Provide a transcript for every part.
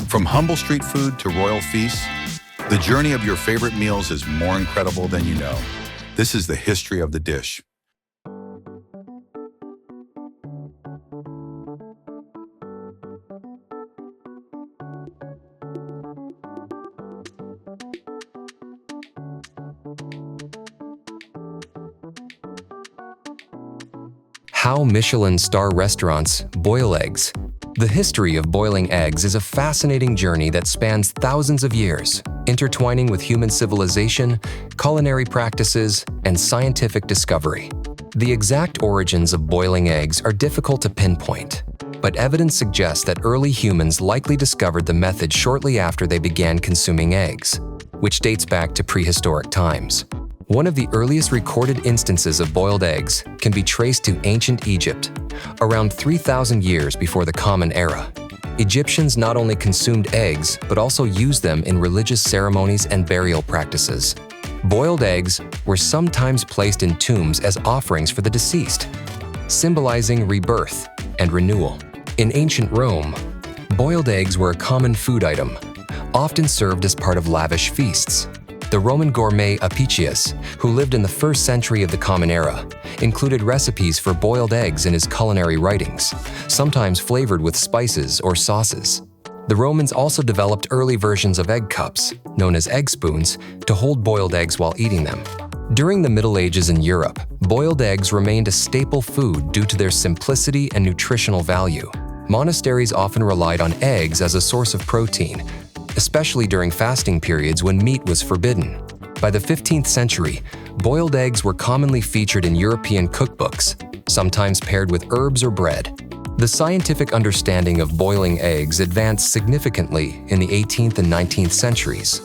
From humble street food to royal feasts, the journey of your favorite meals is more incredible than you know. This is the history of the dish. How Michelin-star restaurants boil eggs. The history of boiling eggs is a fascinating journey that spans thousands of years, intertwining with human civilization, culinary practices, and scientific discovery. The exact origins of boiling eggs are difficult to pinpoint, but evidence suggests that early humans likely discovered the method shortly after they began consuming eggs, which dates back to prehistoric times. One of the earliest recorded instances of boiled eggs can be traced to ancient Egypt, around 3,000 years before the Common Era. Egyptians not only consumed eggs, but also used them in religious ceremonies and burial practices. Boiled eggs were sometimes placed in tombs as offerings for the deceased, symbolizing rebirth and renewal. In ancient Rome, boiled eggs were a common food item, often served as part of lavish feasts. The Roman gourmet Apicius, who lived in the 1st century of the Common Era, included recipes for boiled eggs in his culinary writings, sometimes flavored with spices or sauces. The Romans also developed early versions of egg cups, known as egg spoons, to hold boiled eggs while eating them. During the Middle Ages in Europe, boiled eggs remained a staple food due to their simplicity and nutritional value. Monasteries often relied on eggs as a source of protein, especially during fasting periods when meat was forbidden. By the 15th century, boiled eggs were commonly featured in European cookbooks, sometimes paired with herbs or bread. The scientific understanding of boiling eggs advanced significantly in the 18th and 19th centuries.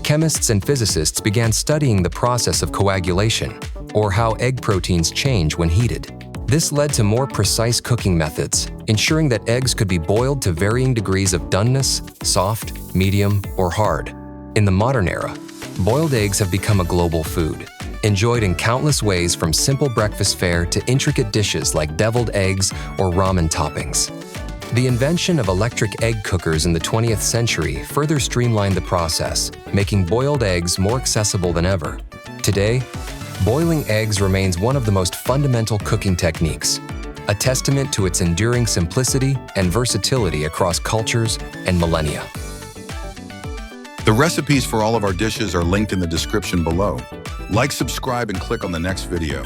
Chemists and physicists began studying the process of coagulation, or how egg proteins change when heated. This led to more precise cooking methods, ensuring that eggs could be boiled to varying degrees of doneness, soft, medium, or hard. In the modern era, boiled eggs have become a global food, enjoyed in countless ways from simple breakfast fare to intricate dishes like deviled eggs or ramen toppings. The invention of electric egg cookers in the 20th century further streamlined the process, making boiled eggs more accessible than ever. Today, boiling eggs remains one of the most fundamental cooking techniques, a testament to its enduring simplicity and versatility across cultures and millennia. The recipes for all of our dishes are linked in the description below. Like, subscribe, and click on the next video.